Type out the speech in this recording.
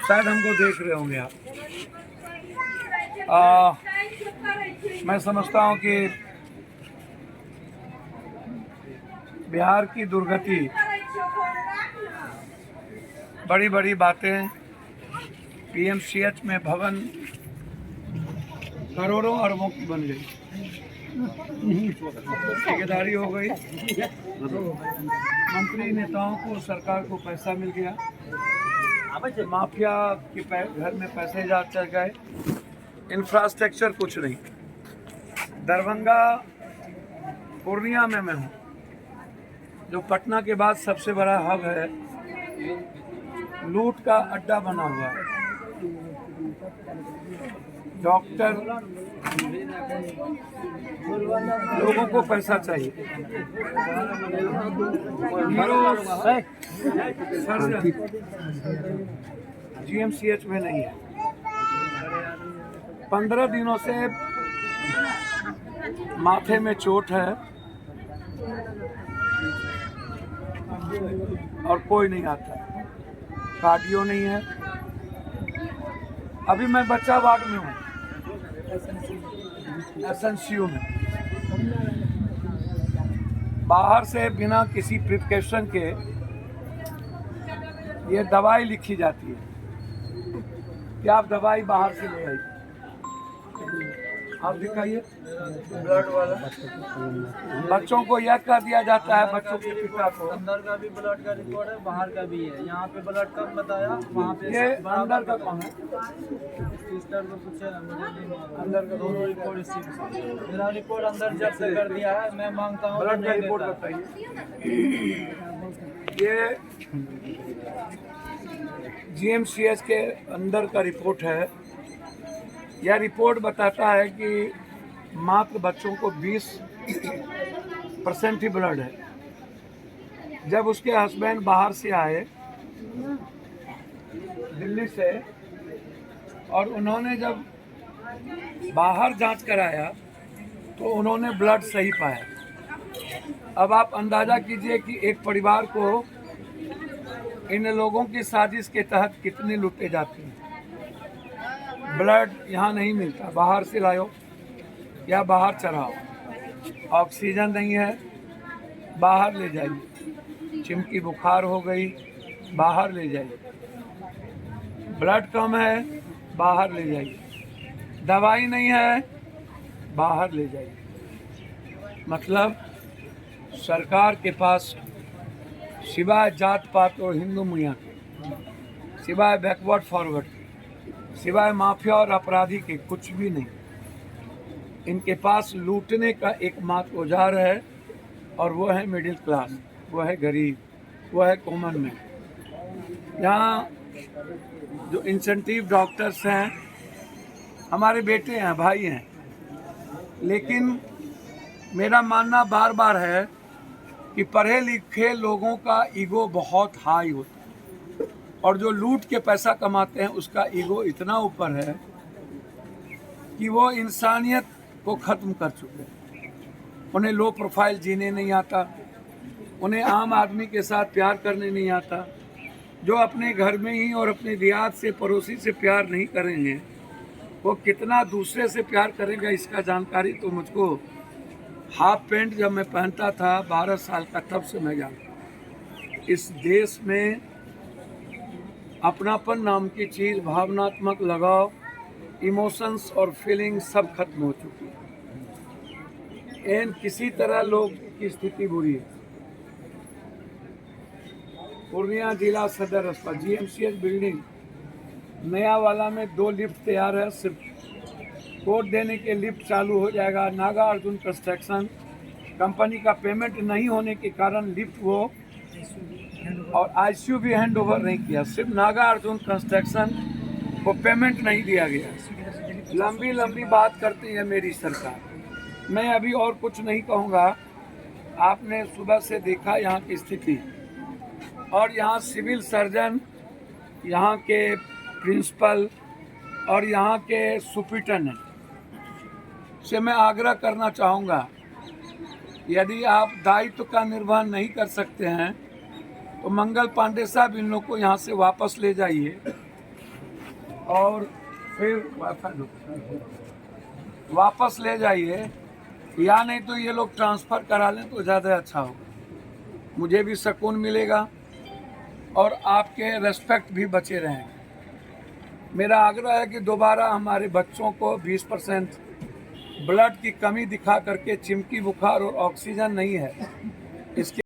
शायद हमको देख रहे होंगे आप। मैं समझता हूँ कि बिहार की दुर्गति, बड़ी बड़ी बातें, पीएमसीएच में भवन करोड़ों अरबों की बन गई, ठेकेदारी हो गई, मंत्री नेताओं को, सरकार को पैसा मिल गया, माफिया के घर में पैसे जा चल गए, इंफ्रास्ट्रक्चर कुछ नहीं। दरभंगा पूर्णिया में मैं हूँ, जो पटना के बाद सबसे बड़ा हब है, लूट का अड्डा बना हुआ है। डॉक्टर, लोगों को पैसा चाहिए, जीएमसीएच में नहीं है। 15 दिनों से माथे में चोट है और कोई नहीं आता, कार्डियो नहीं है। अभी मैं बच्चा वार्ड में हूँ, एसएनसीयू में। बाहर से बिना किसी प्रिस्क्रिप्शन के ये दवाई लिखी जाती है कि आप दवाई बाहर से ले आइए। आप दिखाइए, ब्लड वाला। बच्चों को यह कह दिया जाता है, बच्चों के पिता को, अंदर का भी ब्लड का रिकॉर्ड है, बाहर का भी है। यहाँ पे ब्लड कम बताया, वहाँ पे ये अंदर का कौन है? सिस्टर को पूछे ना, मुझे नहीं मालूम। अंदर का दोनों रिपोर्ट इसी मेरा रिपोर्ट अंदर जब्त कर दिया है। मैं मांगता हूँ ब्लड का रिपोर्ट बताइए। ये जीएमसीएच के अंदर का रिपोर्ट है। यह रिपोर्ट बताता है कि मात्र बच्चों को 20% ही ब्लड है। जब उसके हस्बैंड बाहर से आए दिल्ली से, और उन्होंने जब बाहर जांच कराया तो उन्होंने ब्लड सही पाया। अब आप अंदाजा कीजिए कि एक परिवार को इन लोगों की साजिश के तहत कितनी लूटे जाती हैं। ब्लड यहाँ नहीं मिलता, बाहर से लाओ या बाहर चढ़ाओ। ऑक्सीजन नहीं है, बाहर ले जाइए। चिमकी बुखार हो गई, बाहर ले जाइए। ब्लड कम है, बाहर ले जाइए। दवाई नहीं है, बाहर ले जाइए। मतलब सरकार के पास सिवाय जात पात और हिंदू मियाँ के, सिवाय बैकवर्ड फॉरवर्ड के, सिवाय माफिया और अपराधी के कुछ भी नहीं। इनके पास लूटने का एकमात्र औजार है, और वो है मिडिल क्लास, वो है गरीब, वो है कॉमन मैन। यहाँ जो इंसेंटिव डॉक्टर्स हैं, हमारे बेटे हैं, भाई हैं, लेकिन मेरा मानना बार बार है कि पढ़े लिखे लोगों का ईगो बहुत हाई होता है, और जो लूट के पैसा कमाते हैं उसका ईगो इतना ऊपर है कि वो इंसानियत को ख़त्म कर चुके हैं। उन्हें लो प्रोफाइल जीने नहीं आता, उन्हें आम आदमी के साथ प्यार करने नहीं आता। जो अपने घर में ही और अपने रियाद से, पड़ोसी से प्यार नहीं करेंगे, वो कितना दूसरे से प्यार करेंगे, इसका जानकारी तो मुझको हाफ पैंट जब मैं पहनता था 12 साल का, तब से मैं जानता। इस देश में अपनापन नाम की चीज़, भावनात्मक लगाव, इमोशंस और फीलिंग्स सब खत्म हो चुकी है। एन किसी तरह लोग की स्थिति बुरी है। पूर्णिया जिला सदर अस्पताल जीएमसीएच बिल्डिंग नया वाला में 2 लिफ्ट तैयार है, सिर्फ कोड देने के लिफ्ट चालू हो जाएगा। नागा अर्जुन कंस्ट्रक्शन कंपनी का पेमेंट नहीं होने के कारण लिफ्ट वो और आईसीयू भी हैंड ओवर नहीं किया। सिर्फ नागा अर्जुन कंस्ट्रक्शन को पेमेंट नहीं दिया गया। लंबी लंबी बात करती है मेरी सरकार। मैं अभी और कुछ नहीं कहूँगा। आपने सुबह से देखा यहाँ की स्थिति, और यहाँ सिविल सर्जन, यहाँ के प्रिंसिपल और यहाँ के सुपरिटेंडेंट से मैं आग्रह करना चाहूँगा, यदि आप दायित्व का निर्वहन नहीं कर सकते हैं तो मंगल पांडे साहब इन लोग को यहाँ से वापस ले जाइए और फिर वापस ले जाइए, या नहीं तो ये लोग ट्रांसफ़र करा लें तो ज़्यादा अच्छा होगा, मुझे भी सुकून मिलेगा और आपके रेस्पेक्ट भी बचे रहेंगे। मेरा आग्रह है कि दोबारा हमारे बच्चों को 20% ब्लड की कमी दिखा करके चिमकी बुखार और ऑक्सीजन नहीं है इसके